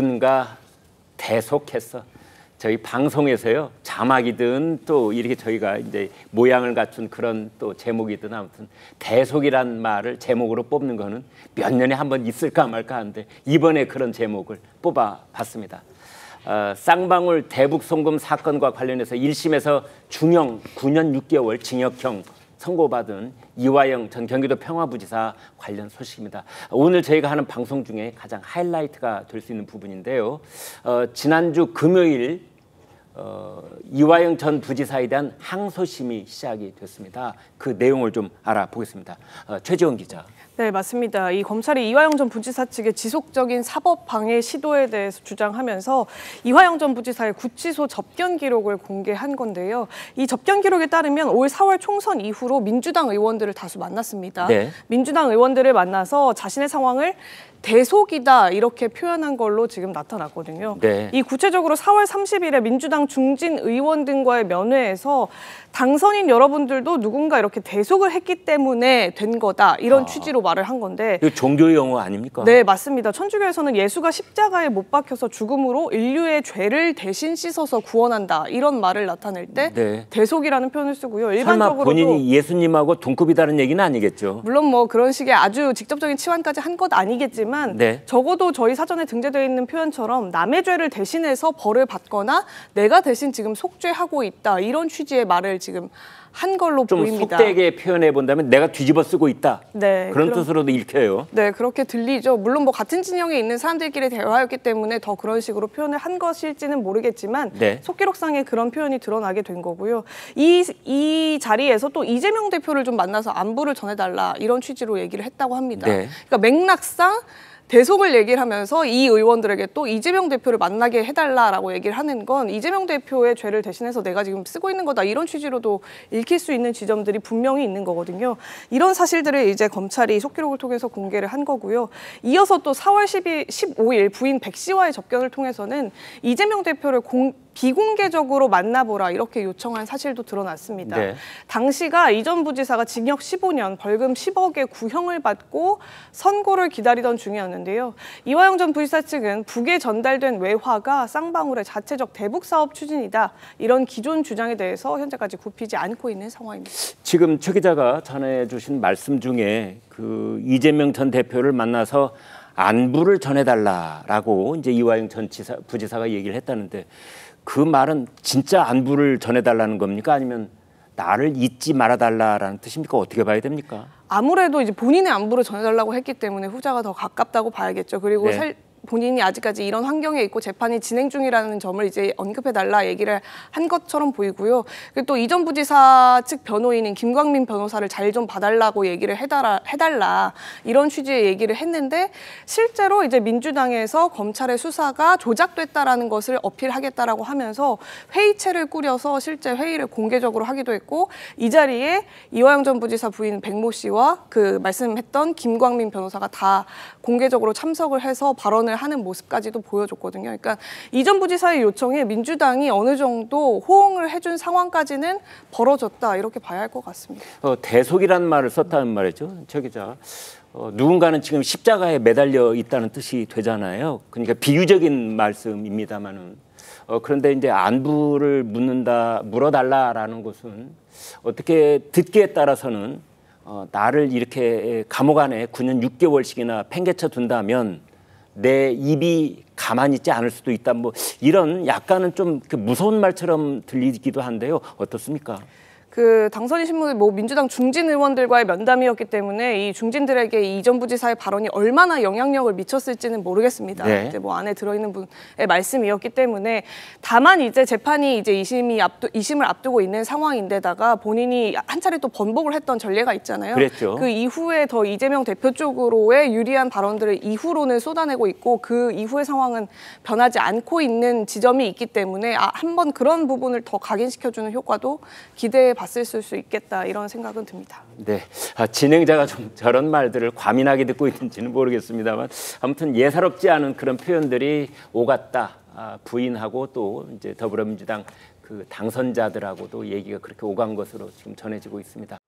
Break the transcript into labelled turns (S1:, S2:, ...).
S1: 누군가 대속해서 저희 방송에서요 자막이든 또 이렇게 저희가 이제 모양을 갖춘 그런 또 제목이든 아무튼 대속이란 말을 제목으로 뽑는 거는 몇 년에 한 번 있을까 말까 하는데 이번에 그런 제목을 뽑아봤습니다. 쌍방울 대북 송금 사건과 관련해서 1심에서 중형 9년 6개월 징역형 선고받은 이화영 전 경기도 평화부지사 관련 소식입니다. 오늘 저희가 하는 방송 중에 가장 하이라이트가 될 수 있는 부분인데요. 지난주 금요일 이화영 전 부지사에 대한 항소심이 시작이 됐습니다. 그 내용을 좀 알아보겠습니다. 최지원 기자.
S2: 네, 맞습니다. 이 검찰이 이화영 전 부지사 측의 지속적인 사법 방해 시도에 대해서 주장하면서 이화영 전 부지사의 구치소 접견 기록을 공개한 건데요. 이 접견 기록에 따르면 올 4월 총선 이후로 민주당 의원들을 다수 만났습니다. 네. 민주당 의원들을 만나서 자신의 상황을 대속이다 이렇게 표현한 걸로 지금 나타났거든요. 네. 이 구체적으로 4월 30일에 민주당 중진 의원 등과의 면회에서 당선인 여러분들도 누군가 이렇게 대속을 했기 때문에 된 거다 이런 취지로 말을 한 건데
S1: 이거 종교의 용어 아닙니까?
S2: 네, 맞습니다. 천주교에서는 예수가 십자가에 못 박혀서 죽음으로 인류의 죄를 대신 씻어서 구원한다 이런 말을 나타낼 때 네. 대속이라는 표현을 쓰고요. 일반적으로
S1: 설마 본인이 예수님하고 동급이다는 얘기는 아니겠죠?
S2: 물론 뭐 그런 식의 아주 직접적인 치환까지 한 것 아니겠지만 네. 적어도 저희 사전에 등재되어 있는 표현처럼 남의 죄를 대신해서 벌을 받거나 내가 대신 지금 속죄하고 있다 이런 취지의 말을 지금 한 걸로
S1: 좀
S2: 보입니다.
S1: 속되게 표현해 본다면 내가 뒤집어 쓰고 있다.
S2: 네,
S1: 그런 뜻으로도 읽혀요.
S2: 네, 그렇게 들리죠. 물론 뭐 같은 진영에 있는 사람들끼리 대화였기 때문에 더 그런 식으로 표현을 한 것일지는 모르겠지만 네. 속기록상에 그런 표현이 드러나게 된 거고요. 이 자리에서 또 이재명 대표를 좀 만나서 안부를 전해달라 이런 취지로 얘기를 했다고 합니다. 네. 그러니까 맥락상 대속을 얘기를 하면서 이 의원들에게 또 이재명 대표를 만나게 해달라라고 얘기를 하는 건 이재명 대표의 죄를 대신해서 내가 지금 쓰고 있는 거다 이런 취지로도 읽힐 수 있는 지점들이 분명히 있는 거거든요. 이런 사실들을 이제 검찰이 속기록을 통해서 공개를 한 거고요. 이어서 또 4월 15일 부인 백 씨와의 접견을 통해서는 이재명 대표를 비공개적으로 만나보라 이렇게 요청한 사실도 드러났습니다. 네. 당시가 이 전 부지사가 징역 15년, 벌금 10억의 구형을 받고 선고를 기다리던 중이었는데요. 이화영 전 부지사 측은 북에 전달된 외화가 쌍방울의 자체적 대북 사업 추진이다. 이런 기존 주장에 대해서 현재까지 굽히지 않고 있는 상황입니다.
S1: 지금 최 기자가 전해주신 말씀 중에 그 이재명 전 대표를 만나서 안부를 전해달라라고 이제 이화영 전 부지사가 얘기를 했다는데 그 말은 진짜 안부를 전해달라는 겁니까? 아니면 나를 잊지 말아달라라는 뜻입니까? 어떻게 봐야 됩니까?
S2: 아무래도 이제 본인의 안부를 전해달라고 했기 때문에 후자가 더 가깝다고 봐야겠죠. 그리고 네. 본인이 아직까지 이런 환경에 있고 재판이 진행 중이라는 점을 이제 언급해달라 얘기를 한 것처럼 보이고요. 그리고 또 이 전 부지사 측 변호인인 김광민 변호사를 잘 좀 봐달라고 얘기를 해달라 이런 취지의 얘기를 했는데 실제로 이제 민주당에서 검찰의 수사가 조작됐다라는 것을 어필하겠다라고 하면서 회의체를 꾸려서 실제 회의를 공개적으로 하기도 했고 이 자리에 이화영 전 부지사 부인 백모 씨와 그 말씀했던 김광민 변호사가 다 공개적으로 참석을 해서 발언을 하는 모습까지도 보여줬거든요. 그러니까 이 전 부지사의 요청에 민주당이 어느 정도 호응을 해준 상황까지는 벌어졌다 이렇게 봐야 할 것 같습니다.
S1: 대속이라는 말을 썼다는 말이죠. 최 기자. 누군가는 지금 십자가에 매달려 있다는 뜻이 되잖아요. 그러니까 비유적인 말씀입니다만은 그런데 이제 안부를 물어달라라는 것은 어떻게 듣기에 따라서는 나를 이렇게 감옥 안에 9년 6개월씩이나 팽개쳐 둔다면 내 입이 가만히 있지 않을 수도 있다. 뭐 이런 약간은 좀 무서운 말처럼 들리기도 한데요. 어떻습니까?
S2: 그 당선인 신문이 뭐 민주당 중진 의원들과의 면담이었기 때문에 이 중진들에게 이 전 부지사의 발언이 얼마나 영향력을 미쳤을지는 모르겠습니다.
S1: 네.
S2: 이제 뭐 안에 들어있는 분의 말씀이었기 때문에 다만 이제 재판이 이제 2심을 앞두고 있는 상황인데다가 본인이 한 차례 또 번복을 했던 전례가 있잖아요.
S1: 그랬죠.
S2: 그 이후에 더 이재명 대표 쪽으로의 유리한 발언들을 이후로는 쏟아내고 있고 그 이후의 상황은 변하지 않고 있는 지점이 있기 때문에 한번 그런 부분을 더 각인시켜주는 효과도 기대해 봤을 수 있겠다 이런 생각은 듭니다.
S1: 네, 진행자가 좀 저런 말들을 과민하게 듣고 있는지는 모르겠습니다만 아무튼 예사롭지 않은 그런 표현들이 오갔다 부인하고 또 이제 더불어민주당 그 당선자들하고도 얘기가 그렇게 오간 것으로 지금 전해지고 있습니다.